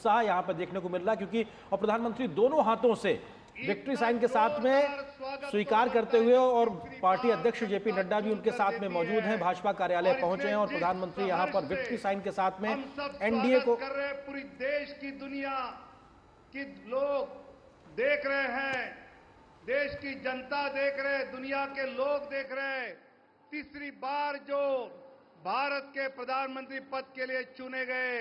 उत्साह यहाँ पर देखने को मिल रहा है, क्योंकि और प्रधानमंत्री दोनों हाथों से विक्ट्री साइन के साथ में स्वीकार करते हुए, और पार्टी अध्यक्ष जेपी नड्डा भी उनके साथ में मौजूद हैं, भाजपा कार्यालय पहुंचे हैं और प्रधानमंत्री यहां पर विक्ट्री साइन के साथ में एनडीए को कर रहे, पूरी देश की दुनिया की लोग देख रहे हैं, देश की जनता देख रहे, दुनिया के लोग देख रहे। तीसरी बार जो भारत के प्रधानमंत्री पद के लिए चुने गए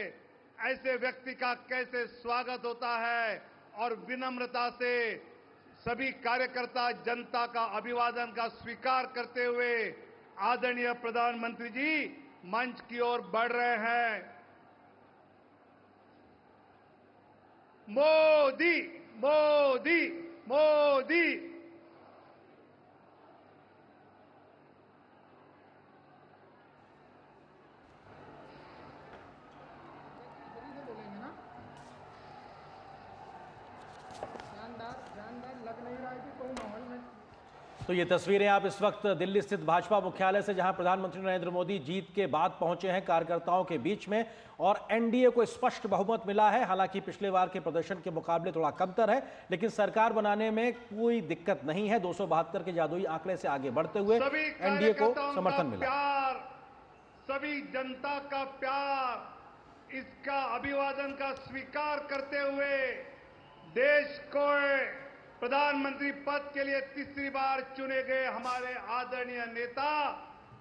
ऐसे व्यक्ति का कैसे स्वागत होता है, और विनम्रता से सभी कार्यकर्ता जनता का अभिवादन का स्वीकार करते हुए आदरणीय प्रधानमंत्री जी मंच की ओर बढ़ रहे हैं। मोदी मोदी मोदी। तो ये तस्वीरें आप इस वक्त दिल्ली स्थित भाजपा मुख्यालय से, जहां प्रधानमंत्री नरेंद्र मोदी जीत के बाद पहुंचे हैं कार्यकर्ताओं के बीच में, और एनडीए को स्पष्ट बहुमत मिला है। हालांकि पिछले बार के प्रदर्शन के मुकाबले थोड़ा कमतर है, लेकिन सरकार बनाने में कोई दिक्कत नहीं है। 272 के जादुई आंकड़े से आगे बढ़ते हुए एनडीए को समर्थन मिला। प्यार, सभी जनता का प्यार, इसका अभिवादन का स्वीकार करते हुए देश को प्रधानमंत्री पद के लिए तीसरी बार चुने गए हमारे आदरणीय नेता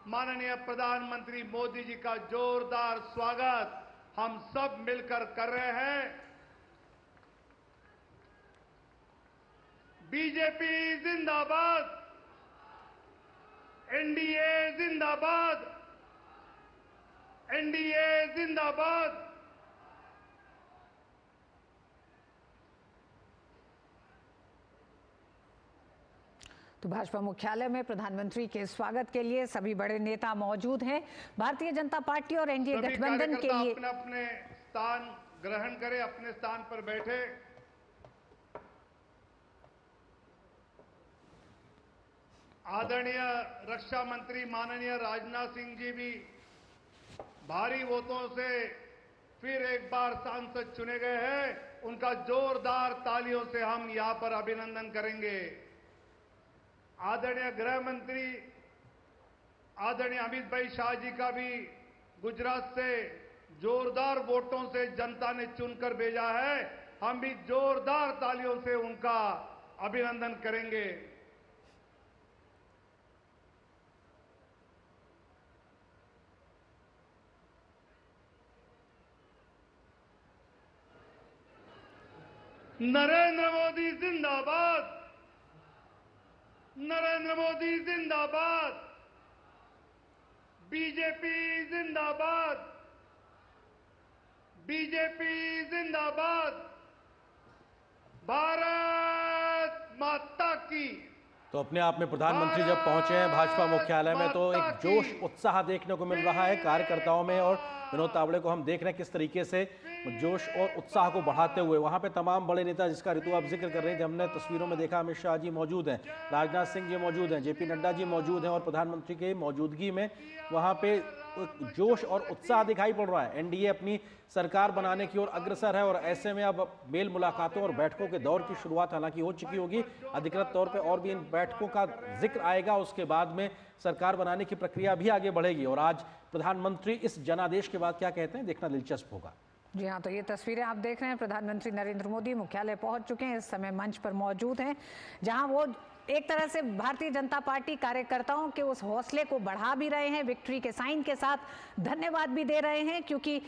माननीय प्रधानमंत्री मोदी जी का जोरदार स्वागत हम सब मिलकर कर रहे हैं। बीजेपी जिंदाबाद, एनडीए जिंदाबाद, एनडीए जिंदाबाद। तो भाजपा मुख्यालय में प्रधानमंत्री के स्वागत के लिए सभी बड़े नेता मौजूद हैं। भारतीय जनता पार्टी और एनडीए गठबंधन के लिए अपने अपने स्थान ग्रहण करें, अपने स्थान पर बैठे। आदरणीय रक्षा मंत्री माननीय राजनाथ सिंह जी भी भारी वोटों से फिर एक बार सांसद चुने गए हैं। उनका जोरदार तालियों से हम यहां पर अभिनंदन करेंगे। आदरणीय गृह मंत्री आदरणीय अमित भाई शाह जी का भी गुजरात से जोरदार वोटों से जनता ने चुनकर भेजा है। हम भी जोरदार तालियों से उनका अभिनंदन करेंगे। नरेंद्र मोदी जिंदाबाद, नरेंद्र मोदी जिंदाबाद, बीजेपी जिंदाबाद, बीजेपी जिंदाबाद, भारत माता की। तो अपने आप में प्रधानमंत्री जब पहुंचे हैं भाजपा मुख्यालय में, तो एक जोश उत्साह देखने को मिल रहा है कार्यकर्ताओं में, और विनोद तावड़े को हम देख रहे हैं किस तरीके से जोश और उत्साह को बढ़ाते हुए। वहां पे तमाम बड़े नेता, जिसका ऋतु आप जिक्र कर रहे थे, हमने तस्वीरों में देखा, अमित शाह जी मौजूद हैं, राजनाथ सिंह जी मौजूद हैं, जेपी नड्डा जी मौजूद हैं, और प्रधानमंत्री की मौजूदगी में वहां पे जोश और उत्साह दिखाई पड़ रहा है। एनडीए अपनी सरकार बनाने की ओर अग्रसर है, और ऐसे में अब मेल मुलाकातों और बैठकों के दौर की शुरुआत हालांकि हो चुकी होगी अधिकृत तौर पे, और भी इन बैठकों का जिक्र आएगा। उसके बाद में सरकार बनाने की प्रक्रिया भी आगे बढ़ेगी, और आज प्रधानमंत्री इस जनादेश के बाद क्या कहते हैं देखना दिलचस्प होगा। जी हाँ, तो ये तस्वीरें आप देख रहे हैं, प्रधानमंत्री नरेंद्र मोदी मुख्यालय पहुंच चुके हैं, इस समय मंच पर मौजूद हैं, जहां वो एक तरह से भारतीय जनता पार्टी कार्यकर्ताओं के उस हौसले को बढ़ा भी रहे हैं, विक्ट्री के साइन के साथ धन्यवाद भी दे रहे हैं, क्योंकि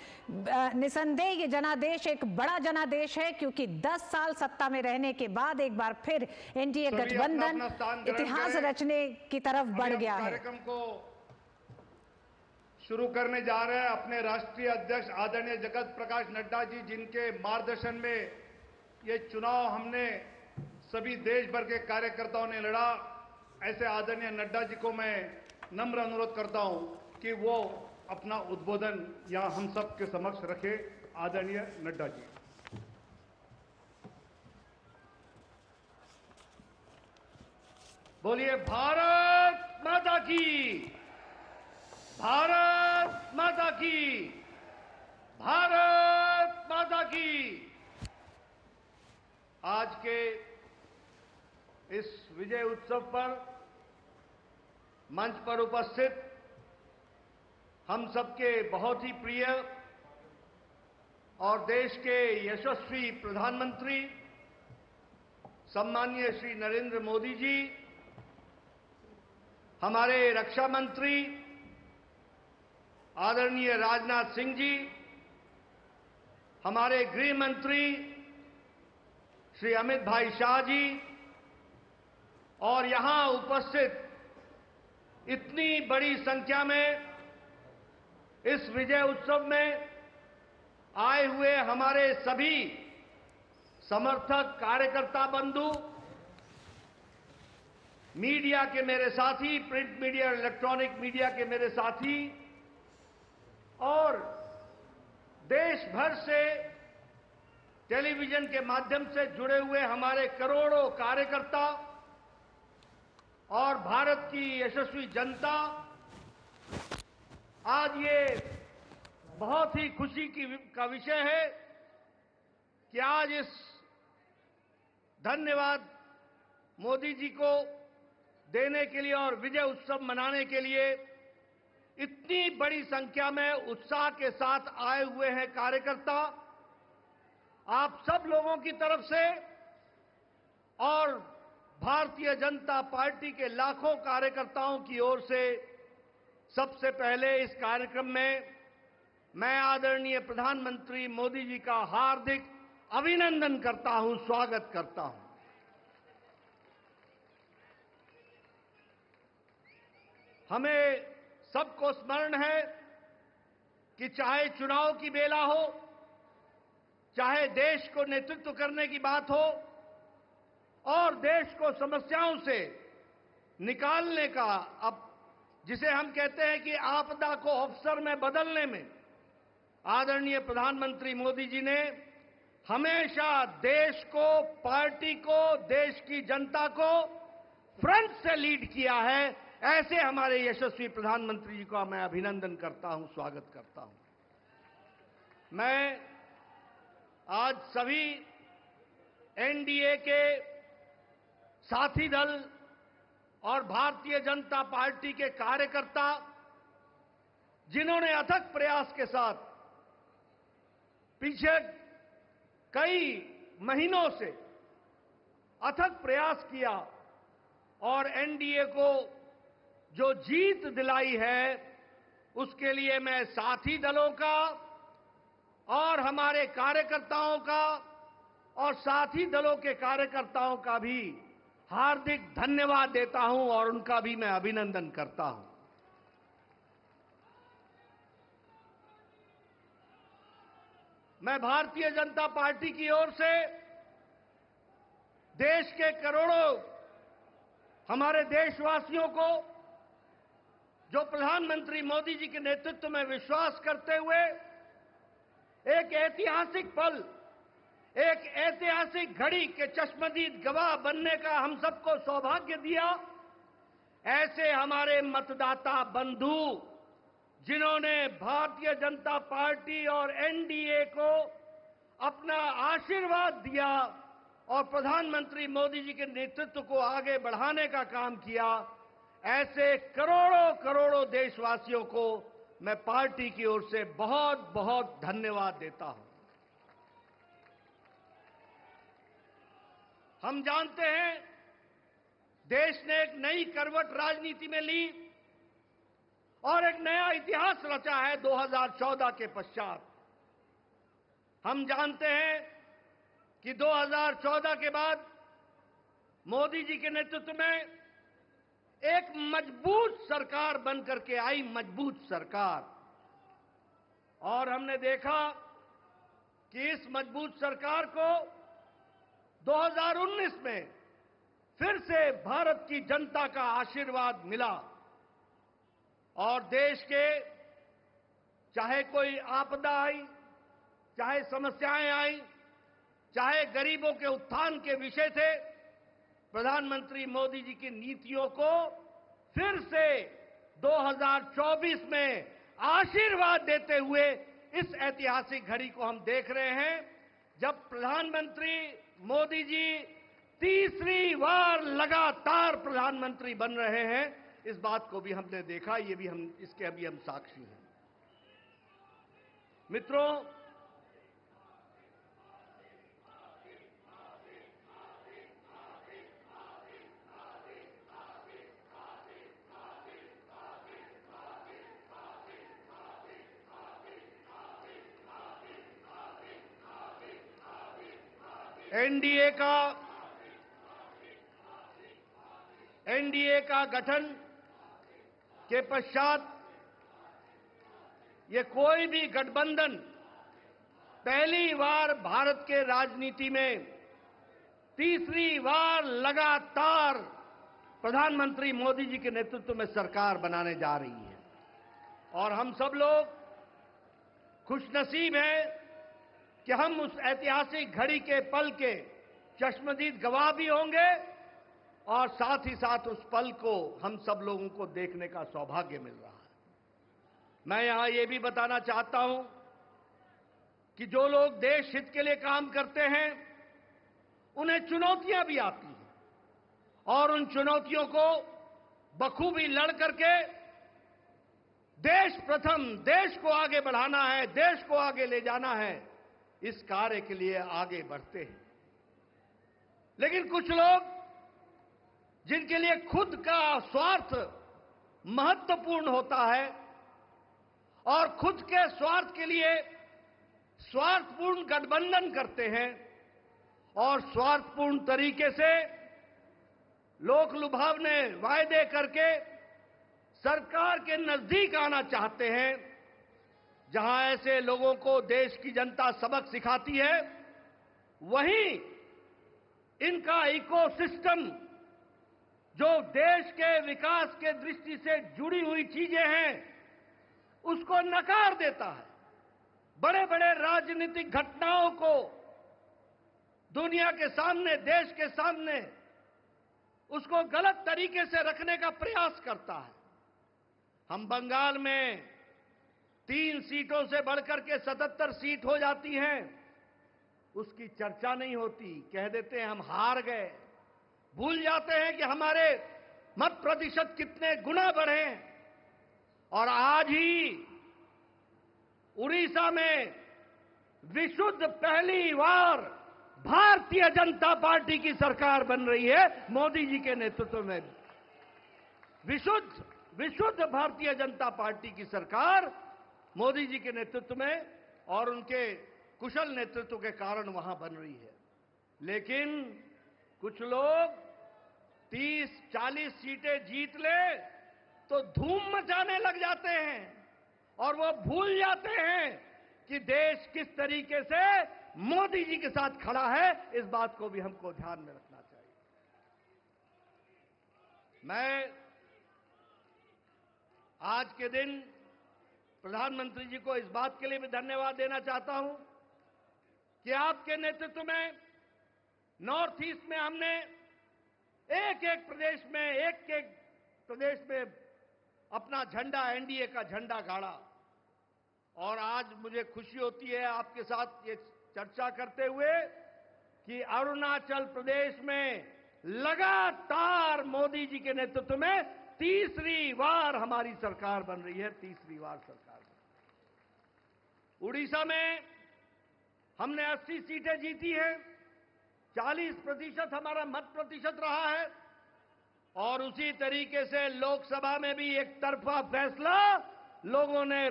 निसंदेह ये जनादेश एक बड़ा जनादेश है, क्योंकि 10 साल सत्ता में रहने के बाद एक बार फिर एनडीए गठबंधन इतिहास रचने की तरफ बढ़ गया है। कार्यक्रम को शुरू करने जा रहे हैं। अपने राष्ट्रीय अध्यक्ष आदरणीय जगत प्रकाश नड्डा जी, जिनके मार्गदर्शन में ये चुनाव हमने सभी देश भर के कार्यकर्ताओं ने लड़ा, ऐसे आदरणीय नड्डा जी को मैं नम्र अनुरोध करता हूं कि वो अपना उद्बोधन यहां हम सब के समक्ष रखे। आदरणीय नड्डा जी। बोलिए भारत माता की, भारत माता की, भारत भारत माता की। आज के इस विजय उत्सव पर मंच पर उपस्थित हम सबके बहुत ही प्रिय और देश के यशस्वी प्रधानमंत्री सम्माननीय श्री नरेंद्र मोदी जी, हमारे रक्षा मंत्री आदरणीय राजनाथ सिंह जी, हमारे गृह मंत्री श्री अमित भाई शाह जी और यहां उपस्थित इतनी बड़ी संख्या में इस विजय उत्सव में आए हुए हमारे सभी समर्थक कार्यकर्ता बंधु, मीडिया के मेरे साथी, प्रिंट मीडिया और इलेक्ट्रॉनिक मीडिया के मेरे साथी और देश भर से टेलीविजन के माध्यम से जुड़े हुए हमारे करोड़ों कार्यकर्ता और भारत की यशस्वी जनता, आज ये बहुत ही खुशी का विषय है कि आज इस धन्यवाद मोदी जी को देने के लिए और विजय उत्सव मनाने के लिए इतनी बड़ी संख्या में उत्साह के साथ आए हुए हैं कार्यकर्ता। आप सब लोगों की तरफ से और भारतीय जनता पार्टी के लाखों कार्यकर्ताओं की ओर से सबसे पहले इस कार्यक्रम में मैं आदरणीय प्रधानमंत्री मोदी जी का हार्दिक अभिनंदन करता हूं, स्वागत करता हूं। हमें सबको स्मरण है कि चाहे चुनाव की बेला हो, चाहे देश को नेतृत्व करने की बात हो और देश को समस्याओं से निकालने का, अब जिसे हम कहते हैं कि आपदा को अवसर में बदलने में आदरणीय प्रधानमंत्री मोदी जी ने हमेशा देश को, पार्टी को, देश की जनता को फ्रंट से लीड किया है। ऐसे हमारे यशस्वी प्रधानमंत्री जी का मैं अभिनंदन करता हूं, स्वागत करता हूं। मैं आज सभी एनडीए के साथी दल और भारतीय जनता पार्टी के कार्यकर्ता, जिन्होंने अथक प्रयास के साथ पीछे कई महीनों से अथक प्रयास किया और एनडीए को जो जीत दिलाई है, उसके लिए मैं साथी दलों का और हमारे कार्यकर्ताओं का और साथी दलों के कार्यकर्ताओं का भी हार्दिक धन्यवाद देता हूं और उनका भी मैं अभिनंदन करता हूं। मैं भारतीय जनता पार्टी की ओर से देश के करोड़ों हमारे देशवासियों को, जो प्रधानमंत्री मोदी जी के नेतृत्व में विश्वास करते हुए एक ऐतिहासिक पल, एक ऐतिहासिक घड़ी के चश्मदीद गवाह बनने का हम सबको सौभाग्य दिया, ऐसे हमारे मतदाता बंधु, जिन्होंने भारतीय जनता पार्टी और एनडीए को अपना आशीर्वाद दिया और प्रधानमंत्री मोदी जी के नेतृत्व को आगे बढ़ाने का काम किया, ऐसे करोड़ों करोड़ों देशवासियों को मैं पार्टी की ओर से बहुत बहुत धन्यवाद देता हूं। हम जानते हैं देश ने एक नई करवट राजनीति में ली और एक नया इतिहास रचा है 2014 के पश्चात। हम जानते हैं कि 2014 के बाद मोदी जी के नेतृत्व में एक मजबूत सरकार बनकर के आई, मजबूत सरकार, और हमने देखा कि इस मजबूत सरकार को 2019 में फिर से भारत की जनता का आशीर्वाद मिला और देश के चाहे कोई आपदा आई, चाहे समस्याएं आई, चाहे गरीबों के उत्थान के विषय थे, प्रधानमंत्री मोदी जी की नीतियों को फिर से 2024 में आशीर्वाद देते हुए इस ऐतिहासिक घड़ी को हम देख रहे हैं जब प्रधानमंत्री मोदी जी तीसरी बार लगातार प्रधानमंत्री बन रहे हैं। इस बात को भी हमने देखा, ये भी इसके अभी हम साक्षी हैं। मित्रों, एनडीए का गठन के पश्चात ये कोई भी गठबंधन पहली बार भारत के राजनीति में तीसरी बार लगातार प्रधानमंत्री मोदी जी के नेतृत्व में सरकार बनाने जा रही है। और हम सब लोग खुशनसीब हैं कि हम उस ऐतिहासिक घड़ी के पल के चश्मदीद गवाह भी होंगे और साथ ही साथ उस पल को हम सब लोगों को देखने का सौभाग्य मिल रहा है। मैं यहां ये भी बताना चाहता हूं कि जो लोग देश हित के लिए काम करते हैं उन्हें चुनौतियां भी आती हैं और उन चुनौतियों को बखूबी लड़ करके देश प्रथम, देश को आगे बढ़ाना है, देश को आगे ले जाना है, इस कार्य के लिए आगे बढ़ते हैं। लेकिन कुछ लोग जिनके लिए खुद का स्वार्थ महत्वपूर्ण होता है और खुद के स्वार्थ के लिए स्वार्थपूर्ण गठबंधन करते हैं और स्वार्थपूर्ण तरीके से लोक लुभावने वायदे करके सरकार के नजदीक आना चाहते हैं, जहां ऐसे लोगों को देश की जनता सबक सिखाती है, वहीं इनका इकोसिस्टम जो देश के विकास के दृष्टि से जुड़ी हुई चीजें हैं उसको नकार देता है। बड़े बड़े राजनीतिक घटनाओं को दुनिया के सामने, देश के सामने उसको गलत तरीके से रखने का प्रयास करता है। हम बंगाल में 3 सीटों से बढ़कर के 77 सीट हो जाती हैं, उसकी चर्चा नहीं होती, कह देते हैं हम हार गए। भूल जाते हैं कि हमारे मत प्रतिशत कितने गुना बढ़े। और आज ही उड़ीसा में विशुद्ध पहली बार भारतीय जनता पार्टी की सरकार बन रही है, मोदी जी के नेतृत्व में। विशुद्ध भारतीय जनता पार्टी की सरकार मोदी जी के नेतृत्व में और उनके कुशल नेतृत्व के कारण वहां बन रही है। लेकिन कुछ लोग 30-40 सीटें जीत ले तो धूम मचाने लग जाते हैं और वो भूल जाते हैं कि देश किस तरीके से मोदी जी के साथ खड़ा है। इस बात को भी हमको ध्यान में रखना चाहिए। मैं आज के दिन प्रधानमंत्री जी को इस बात के लिए भी धन्यवाद देना चाहता हूं कि आपके नेतृत्व में नॉर्थ ईस्ट में हमने एक एक प्रदेश में अपना झंडा, एनडीए का झंडा गाड़ा। और आज मुझे खुशी होती है आपके साथ ये चर्चा करते हुए कि अरुणाचल प्रदेश में लगातार मोदी जी के नेतृत्व में तीसरी बार हमारी सरकार बन रही है, तीसरी बार सरकार बन रही है। उड़ीसा में हमने 80 सीटें जीती हैं, 40% हमारा मत प्रतिशत रहा है और उसी तरीके से लोकसभा में भी एक तरफा फैसला लोगों ने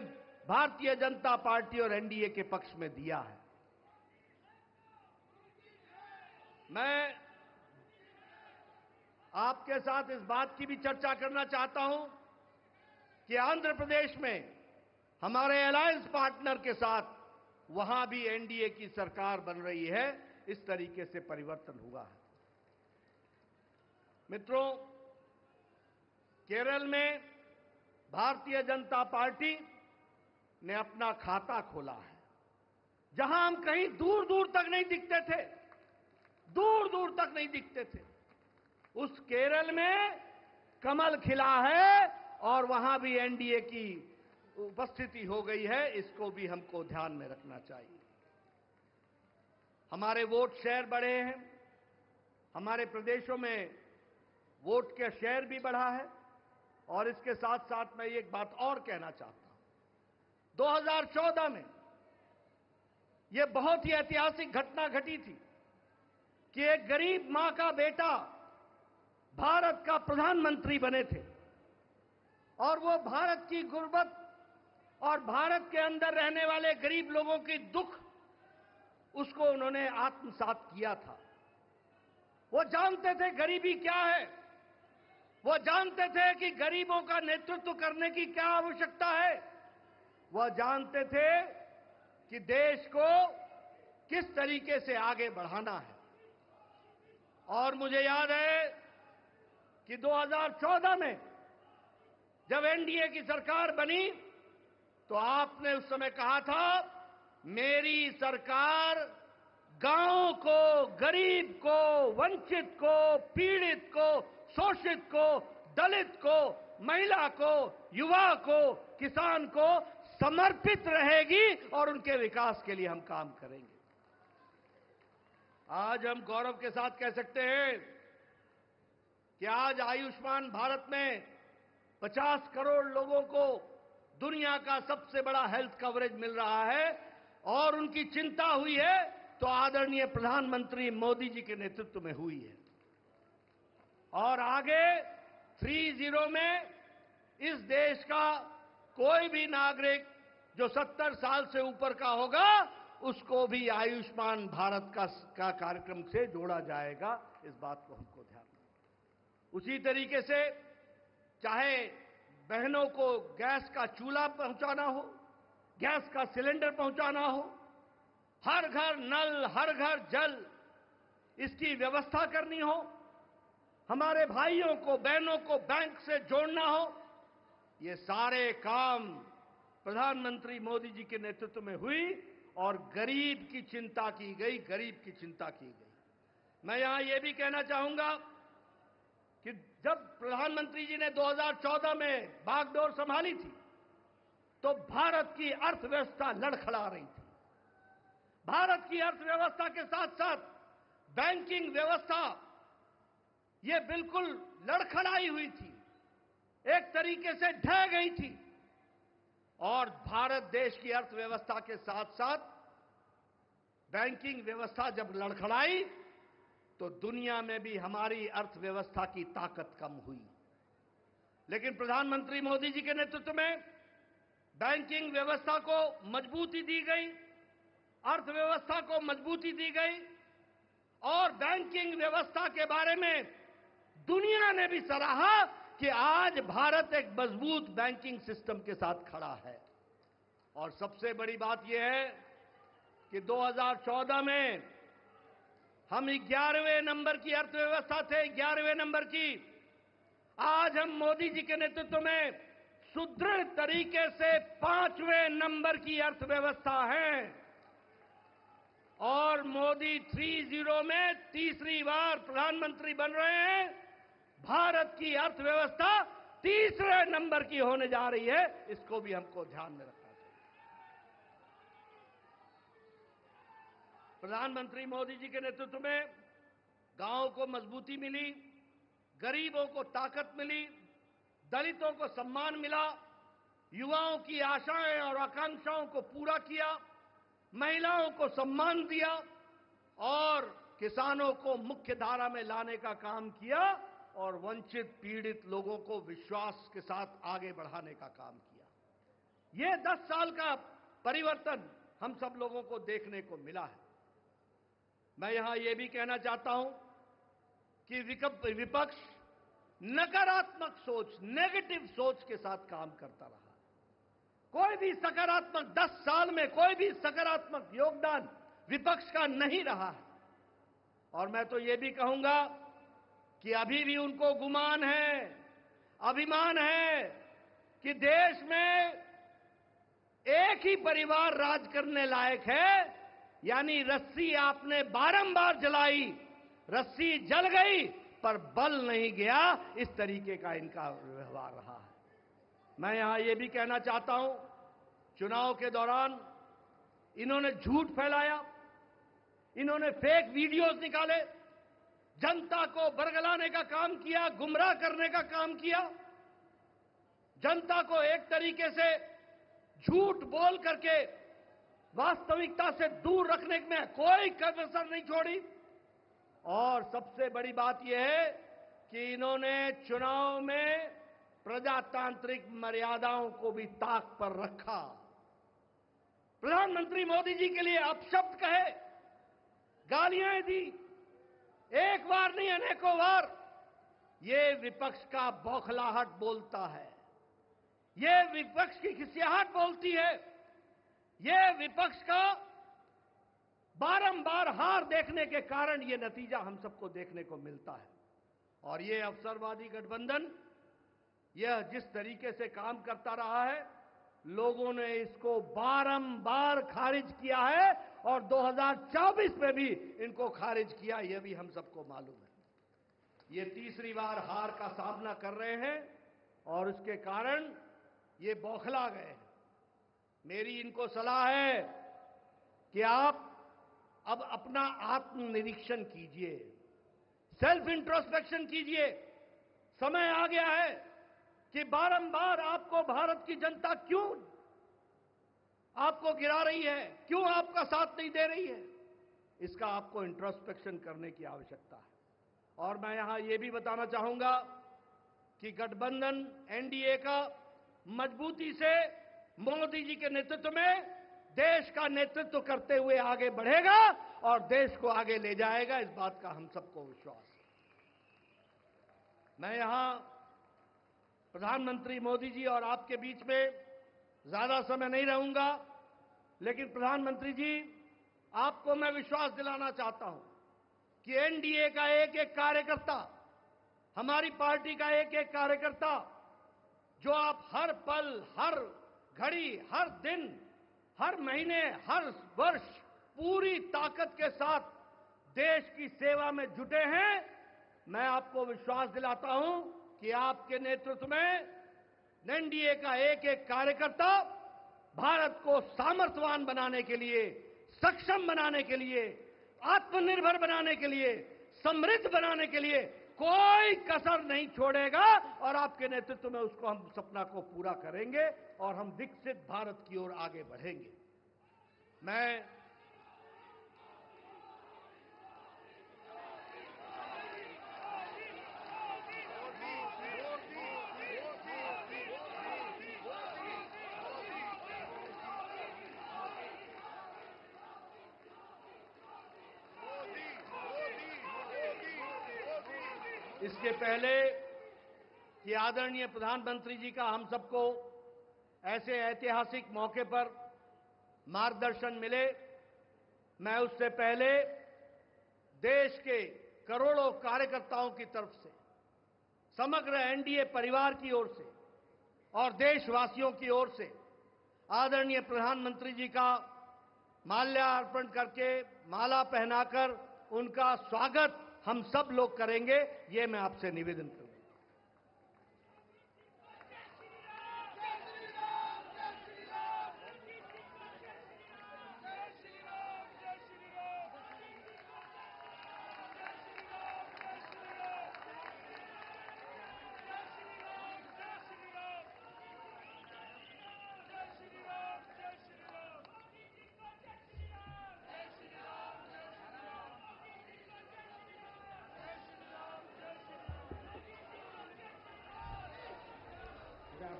भारतीय जनता पार्टी और एनडीए के पक्ष में दिया है। मैं आपके साथ इस बात की भी चर्चा करना चाहता हूं कि आंध्र प्रदेश में हमारे अलायंस पार्टनर के साथ वहां भी एनडीए की सरकार बन रही है। इस तरीके से परिवर्तन हुआ है। मित्रों, केरल में भारतीय जनता पार्टी ने अपना खाता खोला है, जहां हम कहीं दूर दूर तक नहीं दिखते थे, दूर दूर तक नहीं दिखते थे, उस केरल में कमल खिला है और वहां भी एनडीए की उपस्थिति हो गई है, इसको भी हमको ध्यान में रखना चाहिए। हमारे वोट शेयर बढ़े हैं, हमारे प्रदेशों में वोट का शेयर भी बढ़ा है। और इसके साथ साथ मैं एक बात और कहना चाहता हूं। 2014 में यह बहुत ही ऐतिहासिक घटना घटी थी कि एक गरीब मां का बेटा भारत का प्रधानमंत्री बने थे और वो भारत की गुर्बत और भारत के अंदर रहने वाले गरीब लोगों की दुख उसको उन्होंने आत्मसात किया था। वो जानते थे गरीबी क्या है, वो जानते थे कि गरीबों का नेतृत्व करने की क्या आवश्यकता है, वह जानते थे कि देश को किस तरीके से आगे बढ़ाना है। और मुझे याद है कि 2014 में जब एनडीए की सरकार बनी तो आपने उस समय कहा था, मेरी सरकार गांव को, गरीब को, वंचित को, पीड़ित को, शोषित को, दलित को, महिला को, युवा को, किसान को समर्पित रहेगी और उनके विकास के लिए हम काम करेंगे। आज हम गौरव के साथ कह सकते हैं कि आज आयुष्मान भारत में 50 करोड़ लोगों को दुनिया का सबसे बड़ा हेल्थ कवरेज मिल रहा है और उनकी चिंता हुई है तो आदरणीय प्रधानमंत्री मोदी जी के नेतृत्व में हुई है। और आगे 30 में इस देश का कोई भी नागरिक जो 70 साल से ऊपर का होगा उसको भी आयुष्मान भारत का कार्यक्रम से जोड़ा जाएगा। इस बात को हमको ध्यान रखना। उसी तरीके से चाहे बहनों को गैस का चूल्हा पहुंचाना हो, गैस का सिलेंडर पहुंचाना हो, हर घर नल, हर घर जल, इसकी व्यवस्था करनी हो, हमारे भाइयों को, बहनों को बैंक से जोड़ना हो, ये सारे काम प्रधानमंत्री मोदी जी के नेतृत्व में हुई और गरीब की चिंता की गई, गरीब की चिंता की गई। मैं यहां यह भी कहना चाहूंगा कि जब प्रधानमंत्री जी ने 2014 में बागडोर संभाली थी तो भारत की अर्थव्यवस्था लड़खड़ा रही थी। भारत की अर्थव्यवस्था के साथ साथ बैंकिंग व्यवस्था ये बिल्कुल लड़खड़ाई हुई थी, एक तरीके से ढह गई थी। और भारत देश की अर्थव्यवस्था के साथ साथ बैंकिंग व्यवस्था जब लड़खड़ाई तो दुनिया में भी हमारी अर्थव्यवस्था की ताकत कम हुई। लेकिन प्रधानमंत्री मोदी जी के नेतृत्व में बैंकिंग व्यवस्था को मजबूती दी गई, अर्थव्यवस्था को मजबूती दी गई और बैंकिंग व्यवस्था के बारे में दुनिया ने भी सराहा कि आज भारत एक मजबूत बैंकिंग सिस्टम के साथ खड़ा है। और सबसे बड़ी बात यह है कि 2014 में हम 11वें नंबर की अर्थव्यवस्था थे, 11वें नंबर की। आज हम मोदी जी के नेतृत्व में सुदृढ़ तरीके से 5वें नंबर की अर्थव्यवस्था है। और मोदी 30 में तीसरी बार प्रधानमंत्री बन रहे हैं। भारत की अर्थव्यवस्था तीसरे नंबर की होने जा रही है, इसको भी हमको ध्यान में रखना चाहिए। प्रधानमंत्री मोदी जी के नेतृत्व में गांव को मजबूती मिली, गरीबों को ताकत मिली, दलितों को सम्मान मिला, युवाओं की आशाएं और आकांक्षाओं को पूरा किया, महिलाओं को सम्मान दिया और किसानों को मुख्य धारा में लाने का काम किया और वंचित पीड़ित लोगों को विश्वास के साथ आगे बढ़ाने का काम किया। ये 10 साल का परिवर्तन हम सब लोगों को देखने को मिला है। मैं यहां यह भी कहना चाहता हूं कि विपक्ष नकारात्मक सोच, नेगेटिव सोच के साथ काम करता रहा। कोई भी सकारात्मक 10 साल में कोई भी सकारात्मक योगदान विपक्ष का नहीं रहा है। और मैं तो यह भी कहूंगा कि अभी भी उनको गुमान है, अभिमान है कि देश में एक ही परिवार राज करने लायक है। यानी रस्सी आपने बारंबार जलाई, रस्सी जल गई पर बल नहीं गया, इस तरीके का इनका व्यवहार रहा है। मैं यहां यह भी कहना चाहता हूं, चुनाव के दौरान इन्होंने झूठ फैलाया, इन्होंने फेक वीडियोस निकाले, जनता को बरगलाने का काम किया, गुमराह करने का काम किया, जनता को एक तरीके से झूठ बोल करके वास्तविकता से दूर रखने में कोई कसर नहीं छोड़ी। और सबसे बड़ी बात यह है कि इन्होंने चुनाव में प्रजातांत्रिक मर्यादाओं को भी ताक पर रखा। प्रधानमंत्री मोदी जी के लिए अपशब्द कहे, गालियां दी, एक बार नहीं अनेकों बार। ये विपक्ष का बौखलाहट बोलता है, ये विपक्ष की खिसियाहट बोलती है, ये विपक्ष का बारंबार हार देखने के कारण ये नतीजा हम सबको देखने को मिलता है। और ये अवसरवादी गठबंधन यह जिस तरीके से काम करता रहा है, लोगों ने इसको बारंबार खारिज किया है और 2024 में भी इनको खारिज किया, यह भी हम सबको मालूम है। ये तीसरी बार हार का सामना कर रहे हैं और उसके कारण ये बौखला गए हैं। मेरी इनको सलाह है कि आप अब अपना आत्मनिरीक्षण कीजिए, सेल्फ इंट्रोस्पेक्शन कीजिए। समय आ गया है कि बारंबार आपको भारत की जनता क्यों आपको गिरा रही है, क्यों आपका साथ नहीं दे रही है, इसका आपको इंट्रोस्पेक्शन करने की आवश्यकता है। और मैं यहां यह भी बताना चाहूंगा कि गठबंधन एनडीए का मजबूती से मोदी जी के नेतृत्व में देश का नेतृत्व करते हुए आगे बढ़ेगा और देश को आगे ले जाएगा, इस बात का हम सबको विश्वास है। मैं यहां प्रधानमंत्री मोदी जी और आपके बीच में ज्यादा समय नहीं रहूंगा, लेकिन प्रधानमंत्री जी, आपको मैं विश्वास दिलाना चाहता हूं कि एनडीए का एक एक कार्यकर्ता, हमारी पार्टी का एक एक कार्यकर्ता, जो आप हर पल, हर घड़ी, हर दिन, हर महीने, हर वर्ष पूरी ताकत के साथ देश की सेवा में जुटे हैं, मैं आपको विश्वास दिलाता हूं कि आपके नेतृत्व में एनडीए का एक एक कार्यकर्ता भारत को सामर्थ्यवान बनाने के लिए, सक्षम बनाने के लिए, आत्मनिर्भर बनाने के लिए, समृद्ध बनाने के लिए कोई कसर नहीं छोड़ेगा और आपके नेतृत्व में उसको हम सपना को पूरा करेंगे और हम विकसित भारत की ओर आगे बढ़ेंगे। मैं इसके पहले कि आदरणीय प्रधानमंत्री जी का हम सबको ऐसे ऐतिहासिक मौके पर मार्गदर्शन मिले, मैं उससे पहले देश के करोड़ों कार्यकर्ताओं की तरफ से, समग्र एनडीए परिवार की ओर से और देशवासियों की ओर से आदरणीय प्रधानमंत्री जी का माल्यार्पण करके, माला पहनाकर उनका स्वागत हम सब लोग करेंगे, ये मैं आपसे निवेदन करूंगा।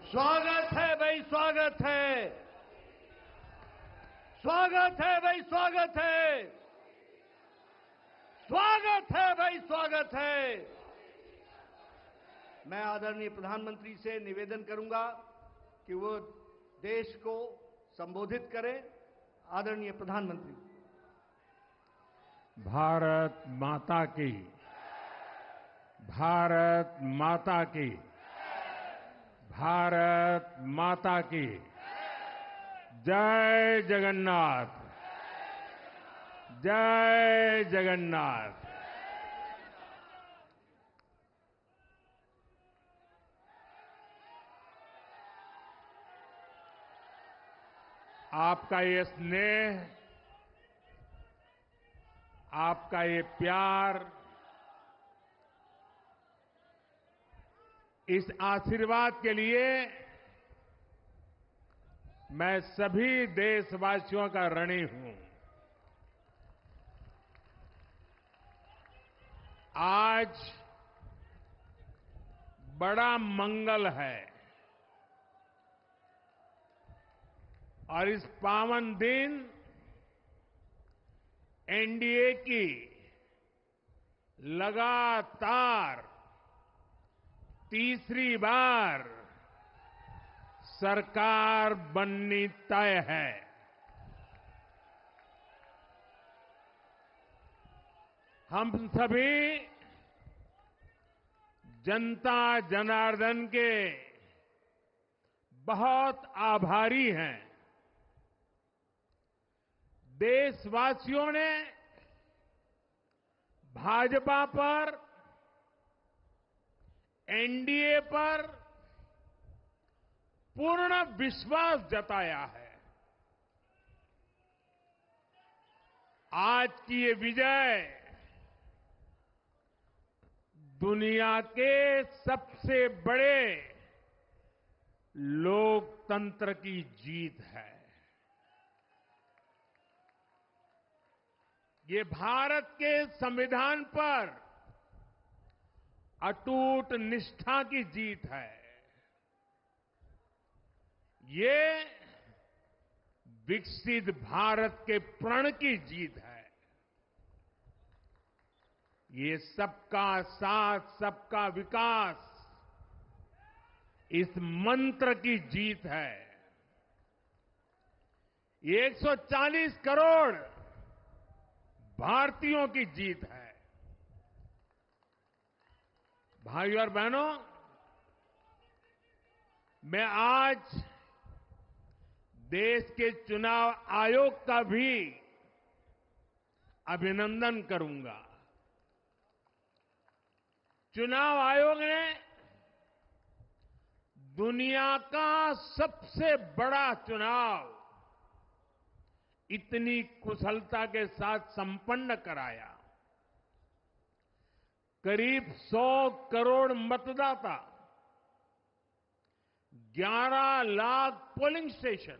स्वागत है भाई, स्वागत है, स्वागत है भाई, स्वागत है, स्वागत है भाई, स्वागत है। मैं आदरणीय प्रधानमंत्री से निवेदन करूंगा कि वो देश को संबोधित करें। आदरणीय प्रधानमंत्री। भारत माता की, भारत माता की, भारत माता की जय जगन्नाथ, जय जगन्नाथ। आपका ये स्नेह, आपका ये प्यार, इस आशीर्वाद के लिए मैं सभी देशवासियों का ऋणी हूं। आज बड़ा मंगल है और इस पावन दिन एनडीए की लगातार तीसरी बार सरकार बननी तय है। हम सभी जनता जनार्दन के बहुत आभारी हैं। देशवासियों ने भाजपा पर, एनडीए पर पूर्ण विश्वास जताया है। आज की ये विजय दुनिया के सबसे बड़े लोकतंत्र की जीत है। ये भारत के संविधान पर अटूट निष्ठा की जीत है। ये विकसित भारत के प्रण की जीत है। ये सबका साथ, सबका विकास, इस मंत्र की जीत है। ये 140 करोड़ भारतीयों की जीत है। भाइयों और बहनों, मैं आज देश के चुनाव आयोग का भी अभिनंदन करूंगा। चुनाव आयोग ने दुनिया का सबसे बड़ा चुनाव इतनी कुशलता के साथ संपन्न कराया। करीब 100 करोड़ मतदाता, 11 लाख पोलिंग स्टेशन,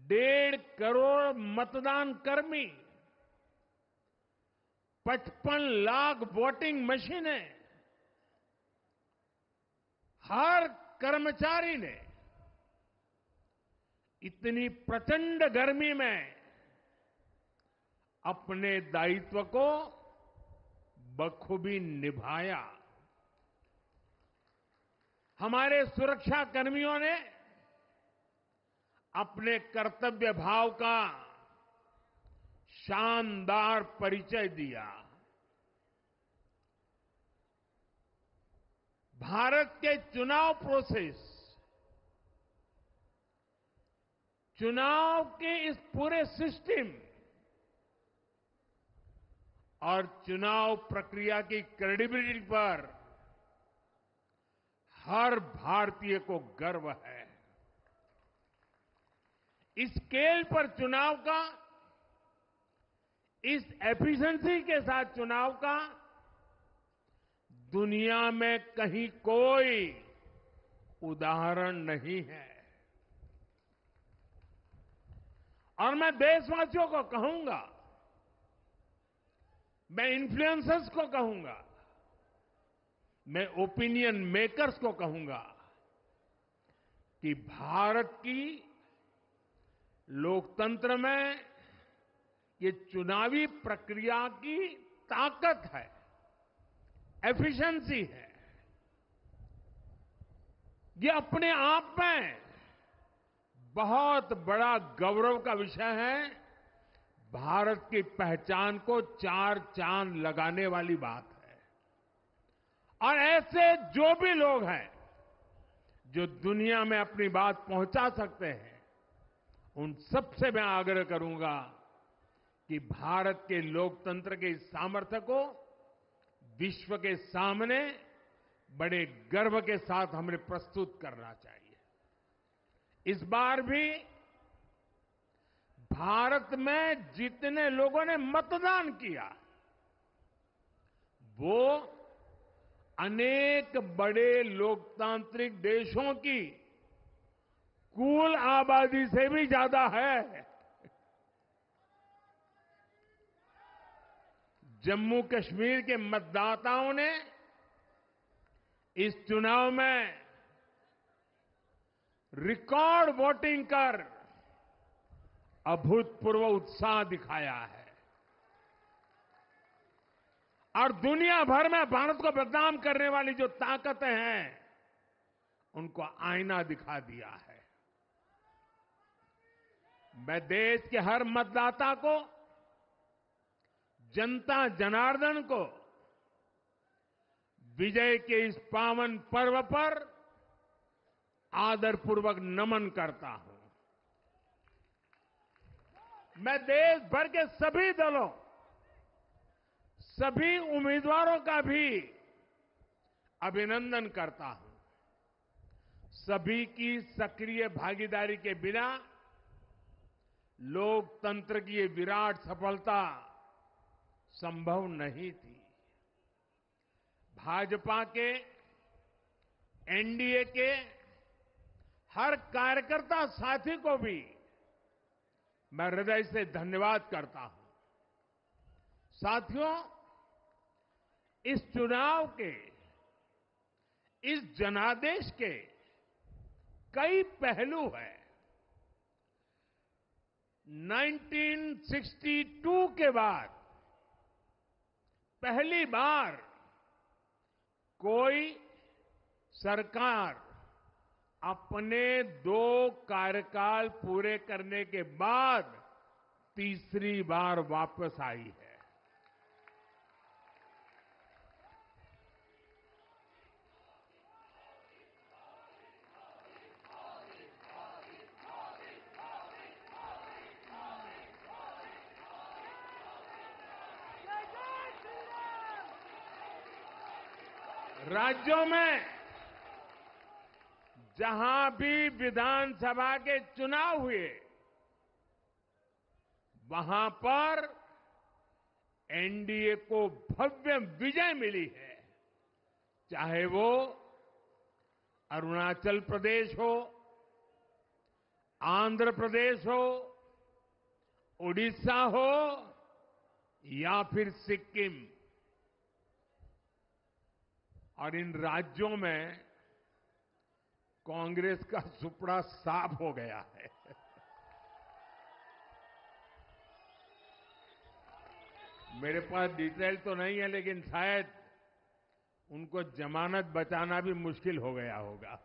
1.5 करोड़ मतदान कर्मी, 55 लाख वोटिंग मशीनें, हर कर्मचारी ने इतनी प्रचंड गर्मी में अपने दायित्व को बखूबी निभाया। हमारे सुरक्षा कर्मियों ने अपने कर्तव्य भाव का शानदार परिचय दिया। भारत के चुनाव प्रोसेस, चुनाव के इस पूरे सिस्टम और चुनाव प्रक्रिया की क्रेडिबिलिटी पर हर भारतीय को गर्व है। इस स्केल पर चुनाव का, इस एफिशिएंसी के साथ चुनाव का दुनिया में कहीं कोई उदाहरण नहीं है। और मैं देशवासियों को कहूंगा, मैं इन्फ्लुएंसर्स को कहूंगा, मैं ओपिनियन मेकर्स को कहूंगा कि भारत की लोकतंत्र में ये चुनावी प्रक्रिया की ताकत है, एफिशिएंसी है। ये अपने आप में बहुत बड़ा गौरव का विषय है। भारत की पहचान को 4 चांद लगाने वाली बात है। और ऐसे जो भी लोग हैं जो दुनिया में अपनी बात पहुंचा सकते हैं, उन सबसे मैं आग्रह करूंगा कि भारत के लोकतंत्र के इस सामर्थ्य को विश्व के सामने बड़े गर्व के साथ हमें प्रस्तुत करना चाहिए। इस बार भी भारत में जितने लोगों ने मतदान किया वो अनेक बड़े लोकतांत्रिक देशों की कुल आबादी से भी ज्यादा है। जम्मू कश्मीर के मतदाताओं ने इस चुनाव में रिकॉर्ड वोटिंग कर अभूतपूर्व उत्साह दिखाया है और दुनिया भर में भारत को बदनाम करने वाली जो ताकतें हैं उनको आईना दिखा दिया है। मैं देश के हर मतदाता को, जनता जनार्दन को विजय के इस पावन पर्व पर आदरपूर्वक नमन करता हूं। मैं देश भर के सभी दलों, सभी उम्मीदवारों का भी अभिनंदन करता हूं। सभी की सक्रिय भागीदारी के बिना लोकतंत्र की ये विराट सफलता संभव नहीं थी। भाजपा के, एनडीए के हर कार्यकर्ता साथी को भी मैं हृदय से धन्यवाद करता हूं। साथियों, इस चुनाव के, इस जनादेश के कई पहलू हैं। 1962 के बाद पहली बार कोई सरकार अपने 2 कार्यकाल पूरे करने के बाद तीसरी बार वापस आई है। राज्यों में जहां भी विधानसभा के चुनाव हुए वहां पर एनडीए को भव्य विजय मिली है। चाहे वो अरुणाचल प्रदेश हो, आंध्र प्रदेश हो, उड़ीसा हो या फिर सिक्किम। और इन राज्यों में कांग्रेस का सुपड़ा साफ हो गया है। मेरे पास डिटेल तो नहीं है, लेकिन शायद उनको जमानत बचाना भी मुश्किल हो गया होगा।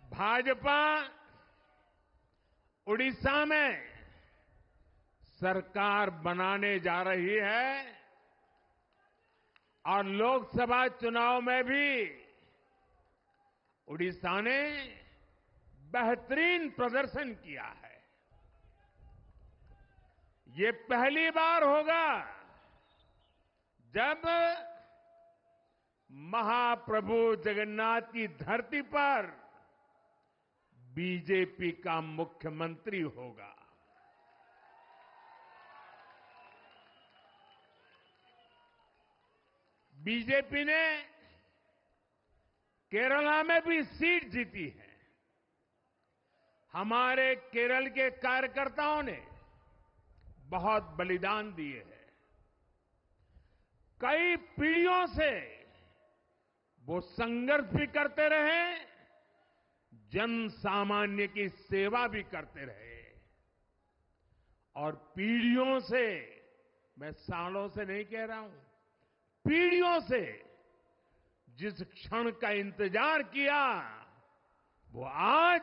भाजपा उड़ीसा में सरकार बनाने जा रही है और लोकसभा चुनाव में भी उड़ीसा ने बेहतरीन प्रदर्शन किया है। ये पहली बार होगा जब महाप्रभु जगन्नाथ की धरती पर बीजेपी का मुख्यमंत्री होगा। बीजेपी ने केरला में भी सीट जीती है। हमारे केरल के कार्यकर्ताओं ने बहुत बलिदान दिए हैं। कई पीढ़ियों से वो संघर्ष भी करते रहे, जन सामान्य की सेवा भी करते रहे और पीढ़ियों से, मैं सालों से नहीं कह रहा हूं, पीढ़ियों से जिस क्षण का इंतजार किया वो आज